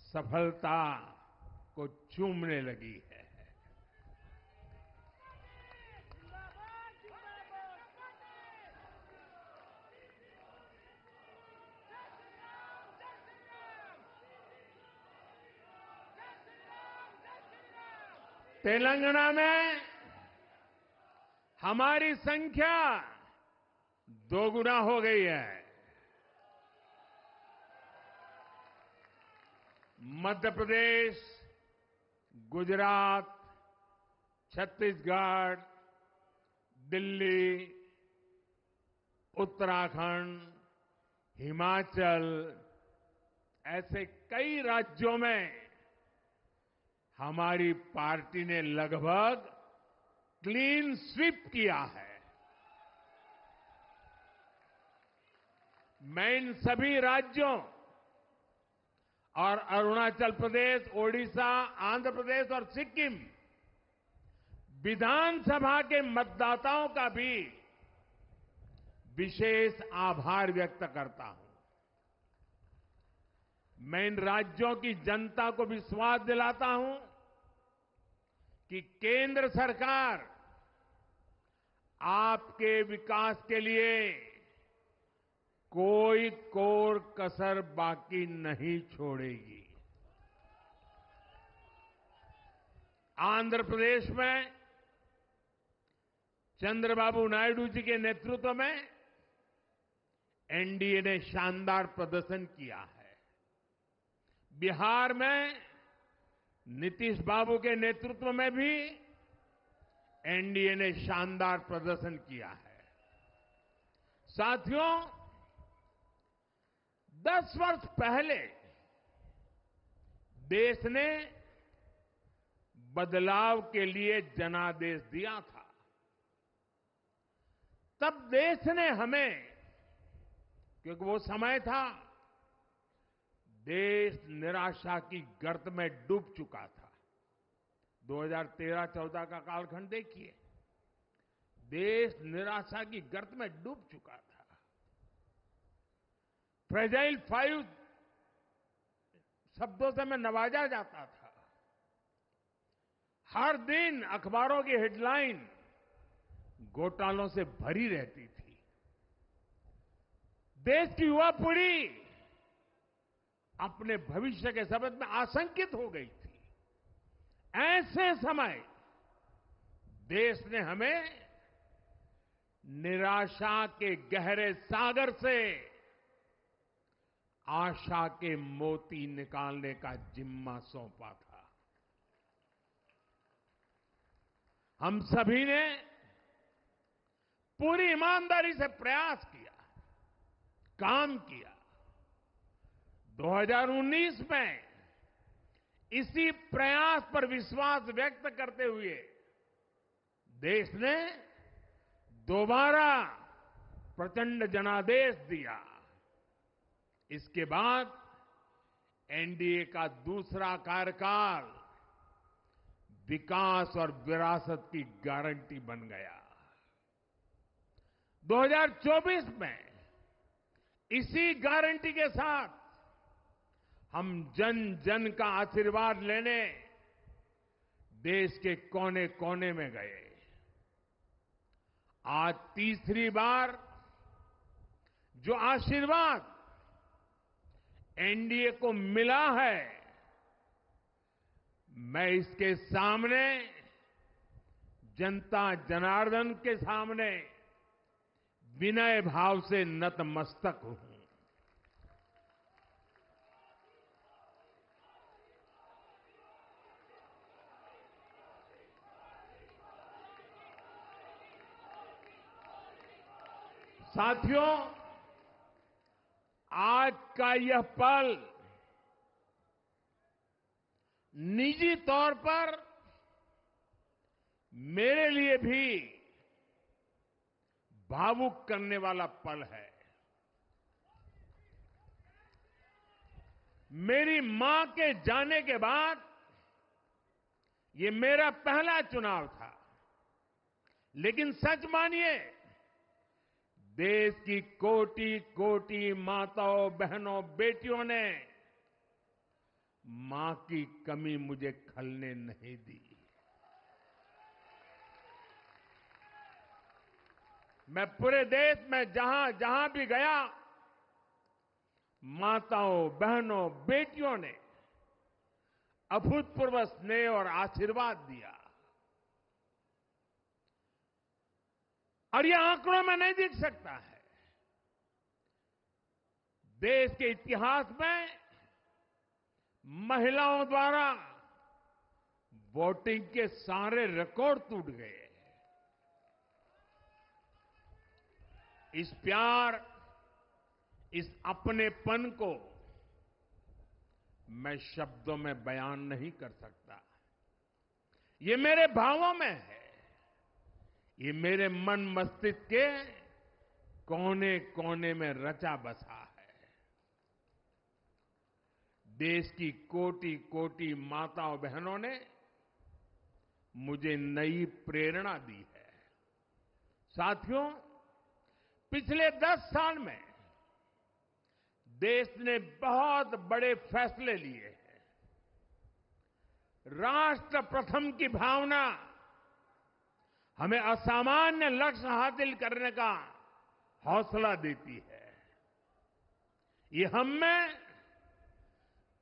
सफलता को चूमने लगी है। तेलंगाना में हमारी संख्या दोगुना हो गई है। मध्य प्रदेश, गुजरात, छत्तीसगढ़, दिल्ली, उत्तराखंड, हिमाचल, ऐसे कई राज्यों में हमारी पार्टी ने लगभग क्लीन स्वीप किया है। मैं इन सभी राज्यों और अरुणाचल प्रदेश, ओडिशा, आंध्र प्रदेश और सिक्किम विधानसभा के मतदाताओं का भी विशेष आभार व्यक्त करता हूं। मैं इन राज्यों की जनता को विश्वास दिलाता हूं कि केंद्र सरकार आपके विकास के लिए कोई कोर कसर बाकी नहीं छोड़ेगी। आंध्र प्रदेश में चंद्रबाबू नायडू जी के नेतृत्व में एनडीए ने शानदार प्रदर्शन किया है। बिहार में नीतीश बाबू के नेतृत्व में भी एनडीए ने शानदार प्रदर्शन किया है। साथियों, 10 वर्ष पहले देश ने बदलाव के लिए जनादेश दिया था। तब देश ने हमें, क्योंकि वो समय था देश निराशा की गर्त में डूब चुका था। 2013-14 का कालखंड देखिए, देश निराशा की गर्त में डूब चुका था। फ्रेजाइल 5 शब्दों से मैं नवाजा जाता था। हर दिन अखबारों की हेडलाइन घोटालों से भरी रहती थी। देश की युवा पीढ़ी अपने भविष्य के संबंध में आशंकित हो गई थी। ऐसे समय देश ने हमें निराशा के गहरे सागर से आशा के मोती निकालने का जिम्मा सौंपा था। हम सभी ने पूरी ईमानदारी से प्रयास किया, काम किया। 2019 में इसी प्रयास पर विश्वास व्यक्त करते हुए देश ने दोबारा प्रचंड जनादेश दिया। इसके बाद एनडीए का दूसरा कार्यकाल विकास और विरासत की गारंटी बन गया। 2024 में इसी गारंटी के साथ हम जन जन का आशीर्वाद लेने देश के कोने कोने में गए। आज तीसरी बार जो आशीर्वाद एनडीए को मिला है, मैं इसके सामने, जनता जनार्दन के सामने विनय भाव से नतमस्तक हूं। साथियों, आज का यह पल निजी तौर पर मेरे लिए भी भावुक करने वाला पल है। मेरी मां के जाने के बाद ये मेरा पहला चुनाव था, लेकिन सच मानिए, देश की कोटि कोटि माताओं, बहनों, बेटियों ने मां की कमी मुझे खलने नहीं दी। मैं पूरे देश में जहां जहां भी गया, माताओं, बहनों, बेटियों ने अभूतपूर्व स्नेह और आशीर्वाद दिया। और यह आंकड़ों में नहीं दिख सकता है। देश के इतिहास में महिलाओं द्वारा वोटिंग के सारे रिकॉर्ड टूट गए। इस प्यार, इस अपनेपन को मैं शब्दों में बयान नहीं कर सकता। ये मेरे भावों में है, ये मेरे मन मस्तिष्क के कोने कोने में रचा बसा है। देश की कोटि कोटि माताओं बहनों ने मुझे नई प्रेरणा दी है। साथियों, पिछले 10 साल में देश ने बहुत बड़े फैसले लिए हैं। राष्ट्र प्रथम की भावना हमें असामान्य लक्ष्य हासिल करने का हौसला देती है। ये हम में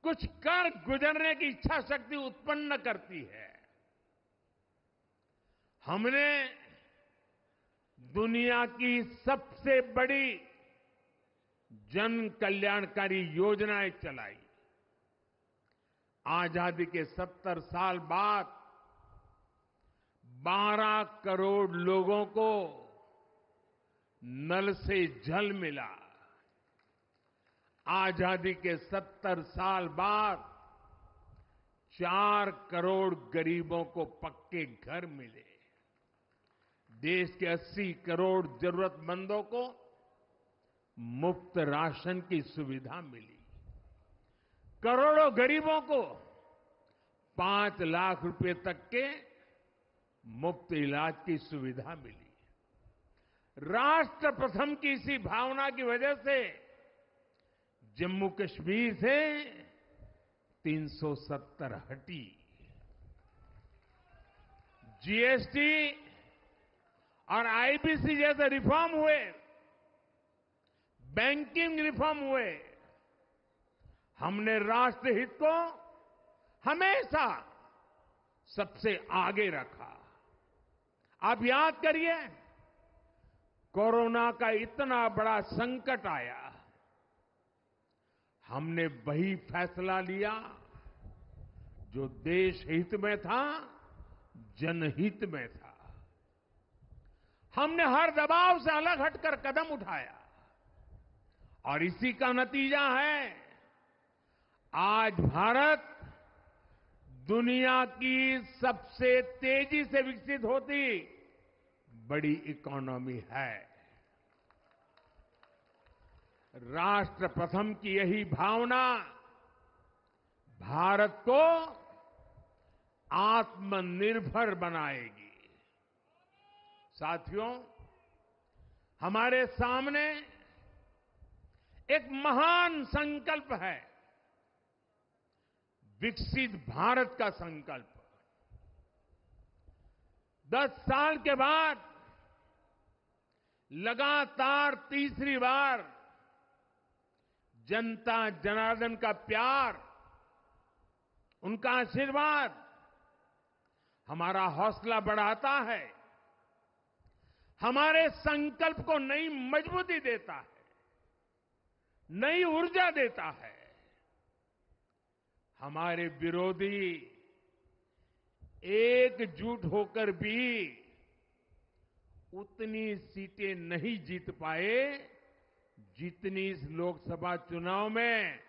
कुछ कर गुजरने की इच्छा शक्ति उत्पन्न करती है। हमने दुनिया की सबसे बड़ी जन कल्याणकारी योजनाएं चलाई। आजादी के 70 साल बाद 12 करोड़ लोगों को नल से जल मिला। आजादी के 70 साल बाद 4 करोड़ गरीबों को पक्के घर मिले। देश के 80 करोड़ जरूरतमंदों को मुफ्त राशन की सुविधा मिली। करोड़ों गरीबों को 5 लाख रुपए तक के मुफ्त इलाज की सुविधा मिली। राष्ट्र प्रथम की इसी भावना की वजह से जम्मू कश्मीर से 370 हटी। जीएसटी और आईबीसी जैसे रिफॉर्म हुए, बैंकिंग रिफॉर्म हुए। हमने राष्ट्रहित को हमेशा सबसे आगे रखा। आप याद करिए, कोरोना का इतना बड़ा संकट आया, हमने वही फैसला लिया जो देश हित में था, जनहित में था। हमने हर दबाव से अलग हटकर कदम उठाया और इसी का नतीजा है आज भारत दुनिया की सबसे तेजी से विकसित होती बड़ी इकोनॉमी है। राष्ट्र प्रथम की यही भावना भारत को आत्मनिर्भर बनाएगी। साथियों, हमारे सामने एक महान संकल्प है, विकसित भारत का संकल्प। 10 साल के बाद लगातार तीसरी बार जनता जनार्दन का प्यार, उनका आशीर्वाद हमारा हौसला बढ़ाता है, हमारे संकल्प को नई मजबूती देता है, नई ऊर्जा देता है। हमारे विरोधी एकजुट होकर भी उतनी सीटें नहीं जीत पाए जितनी इस लोकसभा चुनाव में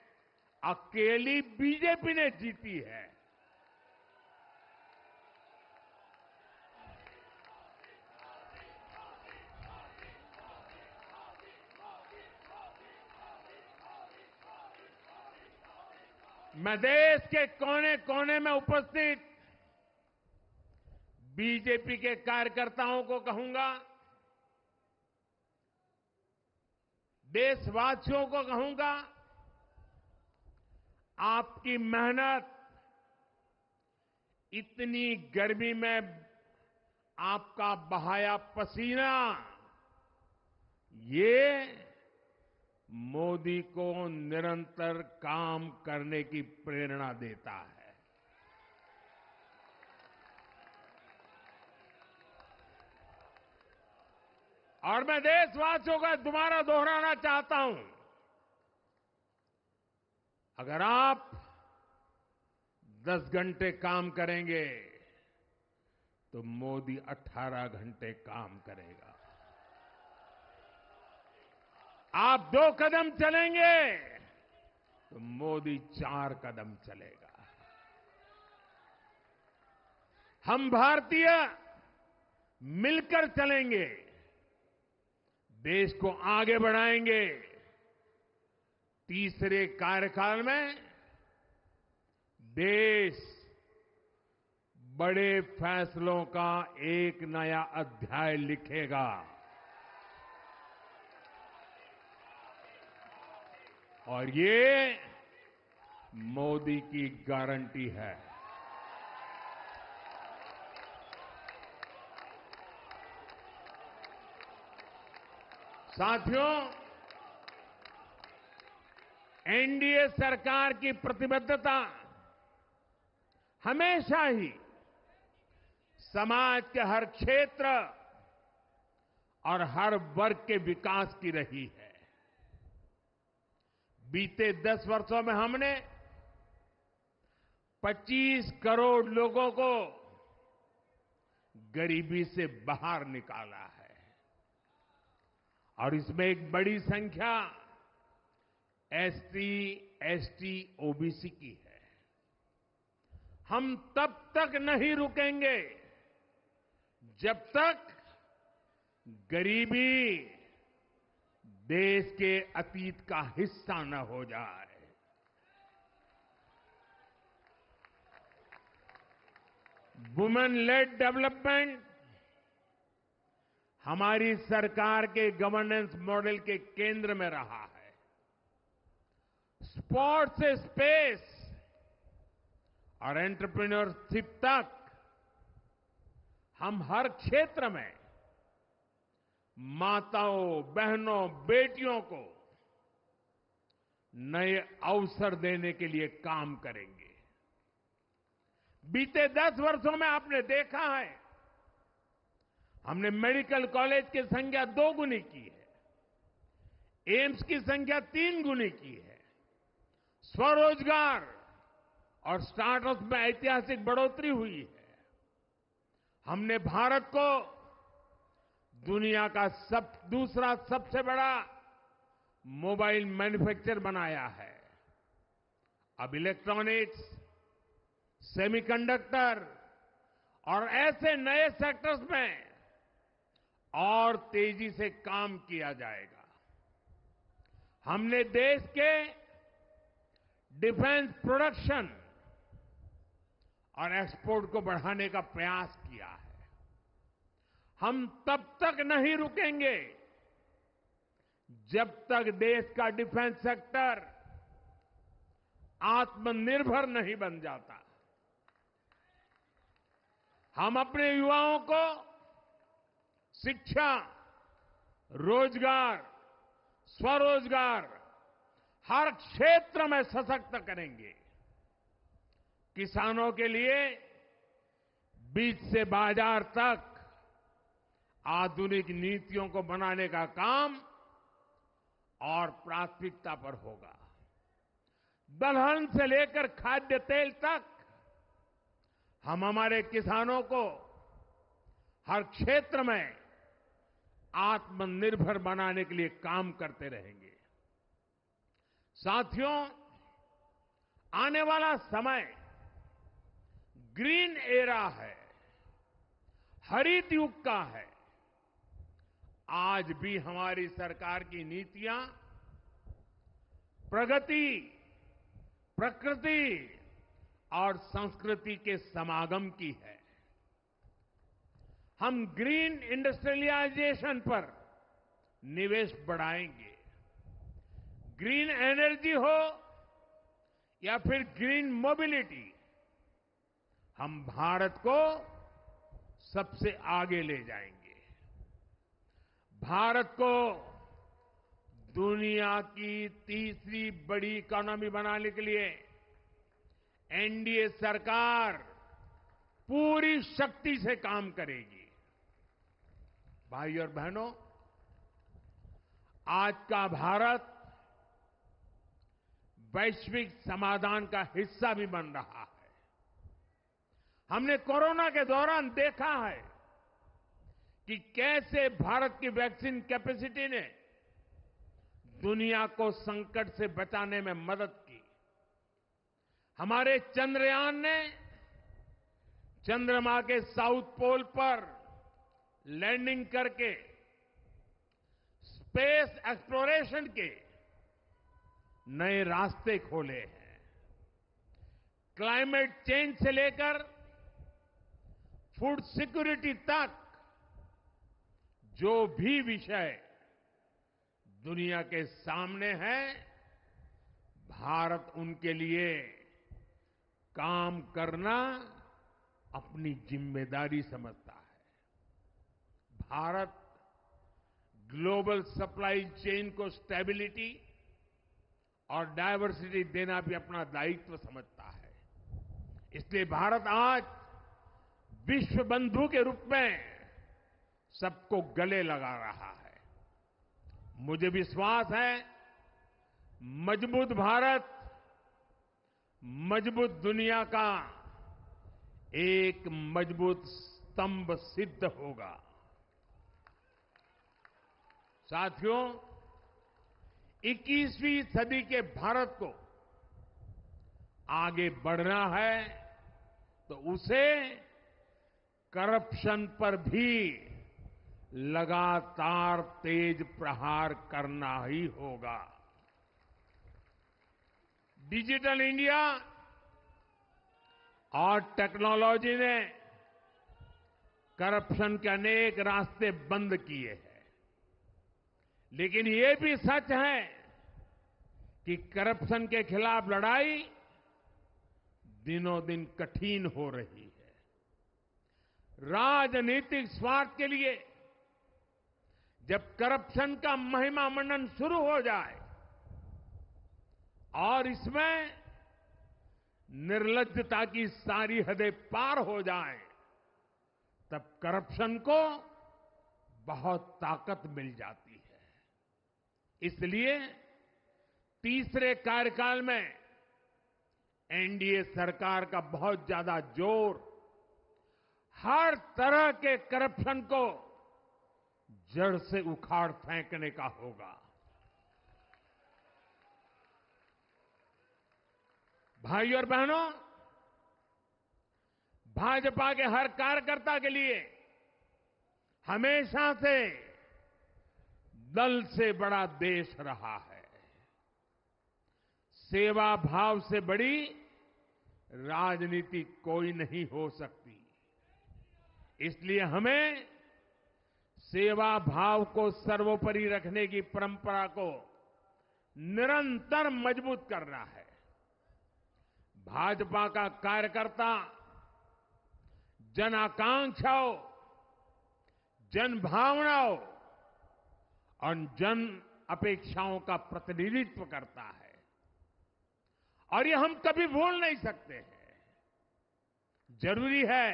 अकेली बीजेपी ने जीती है। मैं देश के कोने कोने में उपस्थित बीजेपी के कार्यकर्ताओं को कहूंगा, देशवासियों को कहूंगा, आपकी मेहनत, इतनी गर्मी में आपका बहाया पसीना, ये मोदी को निरंतर काम करने की प्रेरणा देता है। और मैं देशवासियों का दोबारा दोहराना चाहता हूं, अगर आप 10 घंटे काम करेंगे तो मोदी 18 घंटे काम करेगा। आप 2 कदम चलेंगे तो मोदी 4 कदम चलेगा। हम भारतीय मिलकर चलेंगे, देश को आगे बढ़ाएंगे। तीसरे कार्यकाल में देश बड़े फैसलों का एक नया अध्याय लिखेगा। और ये मोदी की गारंटी है। साथियों, एनडीए सरकार की प्रतिबद्धता हमेशा ही समाज के हर क्षेत्र और हर वर्ग के विकास की रही है। बीते 10 वर्षों में हमने 25 करोड़ लोगों को गरीबी से बाहर निकाला है और इसमें एक बड़ी संख्या एससी, एसटी, ओबीसी की है। हम तब तक नहीं रुकेंगे जब तक गरीबी देश के अतीत का हिस्सा न हो जाए। वुमेन लेड डेवलपमेंट हमारी सरकार के गवर्नेंस मॉडल के केंद्र में रहा है। स्पोर्ट्स से स्पेस और एंटरप्रेन्योरशिप तक हम हर क्षेत्र में माताओं, बहनों, बेटियों को नए अवसर देने के लिए काम करेंगे। बीते 10 वर्षों में आपने देखा है, हमने मेडिकल कॉलेज की संख्या 2 गुनी की है, एम्स की संख्या 3 गुनी की है, स्वरोजगार और स्टार्टअप में ऐतिहासिक बढ़ोतरी हुई है। हमने भारत को दुनिया का दूसरा सबसे बड़ा मोबाइल मैन्युफैक्चर बनाया है। अब इलेक्ट्रॉनिक्स, सेमीकंडक्टर और ऐसे नए सेक्टर्स में और तेजी से काम किया जाएगा। हमने देश के डिफेंस प्रोडक्शन और एक्सपोर्ट को बढ़ाने का प्रयास किया है। हम तब तक नहीं रुकेंगे जब तक देश का डिफेंस सेक्टर आत्मनिर्भर नहीं बन जाता। हम अपने युवाओं को शिक्षा, रोजगार, स्वरोजगार हर क्षेत्र में सशक्त करेंगे। किसानों के लिए बीज से बाजार तक आधुनिक नीतियों को बनाने का काम और प्राथमिकता पर होगा। दलहन से लेकर खाद्य तेल तक हम हमारे किसानों को हर क्षेत्र में आत्मनिर्भर बनाने के लिए काम करते रहेंगे। साथियों, आने वाला समय ग्रीन एरा है, हरित युग का है। आज भी हमारी सरकार की नीतियां प्रगति, प्रकृति और संस्कृति के समागम की है। हम ग्रीन इंडस्ट्रियलाइजेशन पर निवेश बढ़ाएंगे। ग्रीन एनर्जी हो या फिर ग्रीन मोबिलिटी, हम भारत को सबसे आगे ले जाएंगे। भारत को दुनिया की तीसरी बड़ी इकोनॉमी बनाने के लिए एनडीए सरकार पूरी शक्ति से काम करेगी। भाई और बहनों, आज का भारत वैश्विक समाधान का हिस्सा भी बन रहा है। हमने कोरोना के दौरान देखा है कि कैसे भारत की वैक्सीन कैपेसिटी ने दुनिया को संकट से बचाने में मदद की। हमारे चंद्रयान ने चंद्रमा के साउथ पोल पर लैंडिंग करके स्पेस एक्सप्लोरेशन के नए रास्ते खोले हैं। क्लाइमेट चेंज से लेकर फूड सिक्योरिटी तक जो भी विषय दुनिया के सामने है, भारत उनके लिए काम करना अपनी जिम्मेदारी समझता है। भारत ग्लोबल सप्लाई चेन को स्टेबिलिटी और डायवर्सिटी देना भी अपना दायित्व समझता है। इसलिए भारत आज विश्व बंधु के रूप में सबको गले लगा रहा है। मुझे विश्वास है मजबूत भारत मजबूत दुनिया का एक मजबूत स्तंभ सिद्ध होगा। साथियों, 21वीं सदी के भारत को आगे बढ़ना है तो उसे करप्शन पर भी लगातार तेज प्रहार करना ही होगा। डिजिटल इंडिया और टेक्नोलॉजी ने करप्शन के अनेक रास्ते बंद किए हैं, लेकिन ये भी सच है कि करप्शन के खिलाफ लड़ाई दिनों दिन कठिन हो रही है। राजनीतिक स्वार्थ के लिए जब करप्शन का महिमा मंडन शुरू हो जाए और इसमें निर्लज्जता की सारी हदें पार हो जाए, तब करप्शन को बहुत ताकत मिल जाती है। इसलिए तीसरे कार्यकाल में एनडीए सरकार का बहुत ज्यादा जोर हर तरह के करप्शन को जड़ से उखाड़ फेंकने का होगा। भाइयों और बहनों, भाजपा के हर कार्यकर्ता के लिए हमेशा से दल से बड़ा देश रहा है। सेवा भाव से बड़ी राजनीति कोई नहीं हो सकती। इसलिए हमें सेवा भाव को सर्वोपरि रखने की परंपरा को निरंतर मजबूत करना है। भाजपा का कार्यकर्ता जन आकांक्षाओं, जन भावनाओं और जन अपेक्षाओं का प्रतिनिधित्व करता है और ये हम कभी भूल नहीं सकते हैं। जरूरी है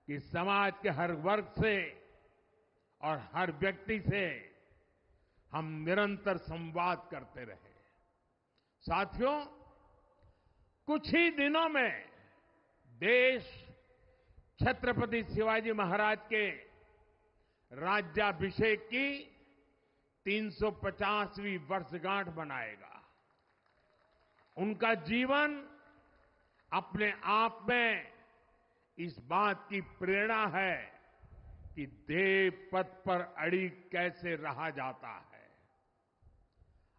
कि समाज के हर वर्ग से और हर व्यक्ति से हम निरंतर संवाद करते रहे। साथियों, कुछ ही दिनों में देश छत्रपति शिवाजी महाराज के राज्याभिषेक की 350वीं वर्षगांठ मनाएगा। उनका जीवन अपने आप में इस बात की प्रेरणा है कि ध्येय पथ पर अड़ी कैसे रहा जाता है।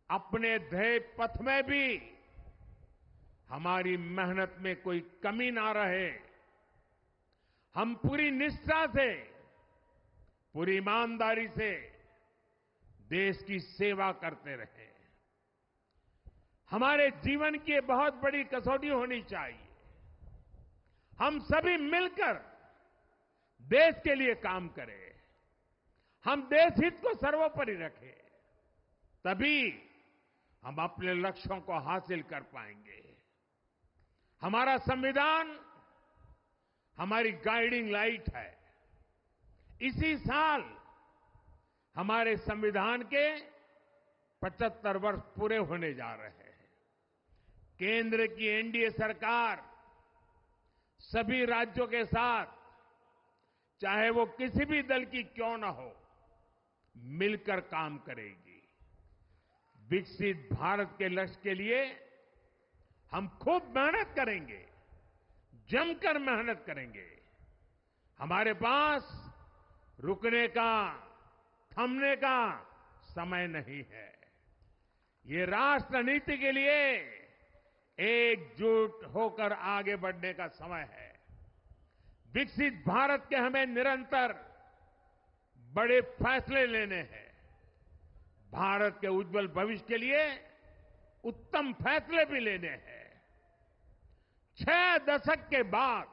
अपने ध्येय पथ में भी हमारी मेहनत में कोई कमी ना रहे। हम पूरी निष्ठा से, पूरी ईमानदारी से देश की सेवा करते रहे। हमारे जीवन की ये बहुत बड़ी कसौटी होनी चाहिए। हम सभी मिलकर देश के लिए काम करें, हम देश हित को सर्वोपरि रखें, तभी हम अपने लक्ष्यों को हासिल कर पाएंगे। हमारा संविधान हमारी गाइडिंग लाइट है। इसी साल हमारे संविधान के 75 वर्ष पूरे होने जा रहे हैं। केंद्र की एनडीए सरकार सभी राज्यों के साथ, चाहे वो किसी भी दल की क्यों न हो, मिलकर काम करेगी। विकसित भारत के लक्ष्य के लिए हम खूब मेहनत करेंगे, जमकर मेहनत करेंगे। हमारे पास रुकने का, थमने का समय नहीं है। ये राष्ट्र नीति के लिए एकजुट होकर आगे बढ़ने का समय है। विकसित भारत के हमें निरंतर बड़े फैसले लेने हैं। भारत के उज्जवल भविष्य के लिए उत्तम फैसले भी लेने हैं। 6 दशक के बाद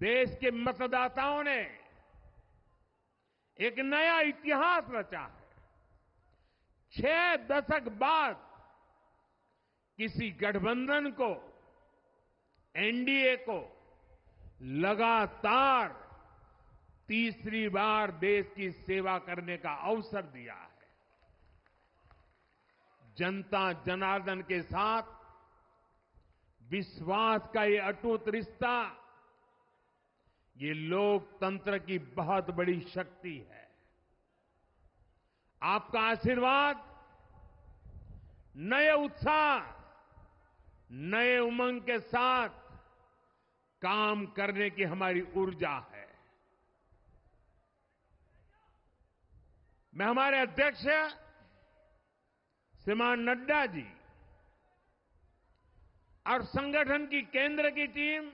देश के मतदाताओं ने एक नया इतिहास रचा है। 6 दशक बाद किसी गठबंधन को, एनडीए को लगातार तीसरी बार देश की सेवा करने का अवसर दिया है। जनता जनार्दन के साथ विश्वास का ये अटूट रिश्ता, ये लोकतंत्र की बहुत बड़ी शक्ति है। आपका आशीर्वाद नए उत्साह, नए उमंग के साथ काम करने की हमारी ऊर्जा है। मैं हमारे अध्यक्ष श्रीमान नड्डा जी और संगठन की केंद्र की टीम,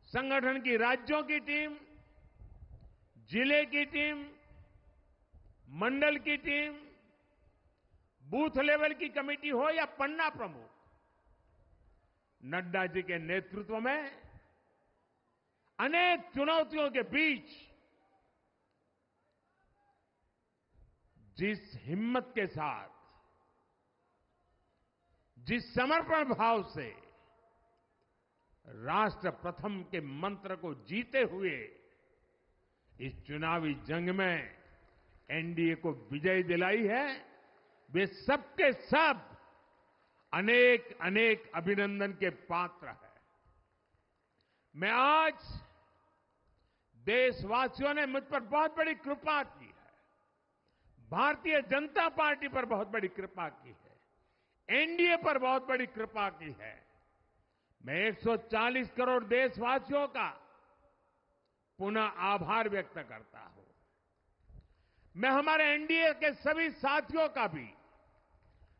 संगठन की राज्यों की टीम, जिले की टीम, मंडल की टीम, बूथ लेवल की कमेटी हो या पन्ना प्रमुख, नड्डा जी के नेतृत्व में अनेक चुनौतियों के बीच जिस हिम्मत के साथ, जिस समर्पण भाव से राष्ट्र प्रथम के मंत्र को जीते हुए इस चुनावी जंग में एनडीए को विजय दिलाई है, वे सबके सब अनेक अनेक अभिनंदन के पात्र हैं। मैं आज देशवासियों ने मुझ पर बहुत बड़ी कृपा की है, भारतीय जनता पार्टी पर बहुत बड़ी कृपा की है, एनडीए पर बहुत बड़ी कृपा की है। मैं 140 करोड़ देशवासियों का पुनः आभार व्यक्त करता हूं। मैं हमारे एनडीए के सभी साथियों का भी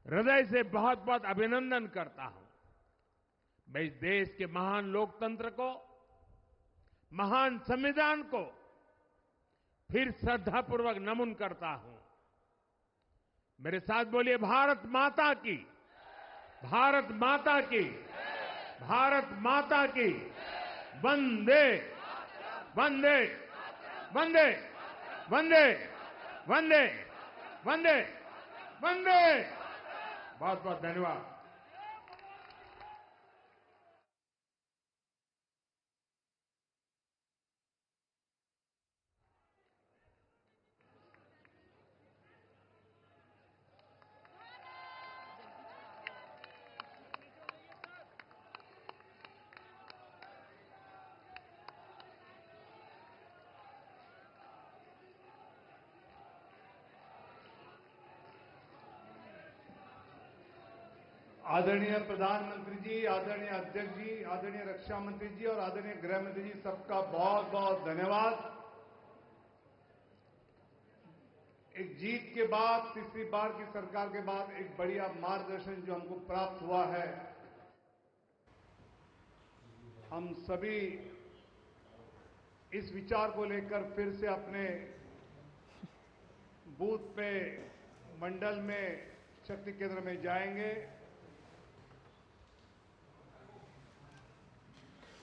हृदय से बहुत बहुत अभिनंदन करता हूं। मैं इस देश के महान लोकतंत्र को, महान संविधान को फिर श्रद्धापूर्वक नमन करता हूं। मेरे साथ बोलिए, भारत माता की, भारत माता की, भारत माता की, वंदे वंदे वंदे वंदे वंदे वंदे वंदे। बहुत बहुत धन्यवाद। आदरणीय प्रधानमंत्री जी, आदरणीय अध्यक्ष जी, आदरणीय रक्षा मंत्री जी और आदरणीय गृह मंत्री जी, सबका बहुत बहुत धन्यवाद। एक जीत के बाद, तीसरी बार की सरकार के बाद एक बढ़िया मार्गदर्शन जो हमको प्राप्त हुआ है, हम सभी इस विचार को लेकर फिर से अपने बूथ पे, मंडल में, शक्ति केंद्र में जाएंगे।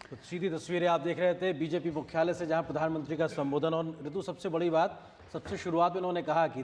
तो सीधी तस्वीरें आप देख रहे थे बीजेपी मुख्यालय से, जहां प्रधानमंत्री का संबोधन। और ऋतु, सबसे बड़ी बात, सबसे शुरुआत में उन्होंने कहा कि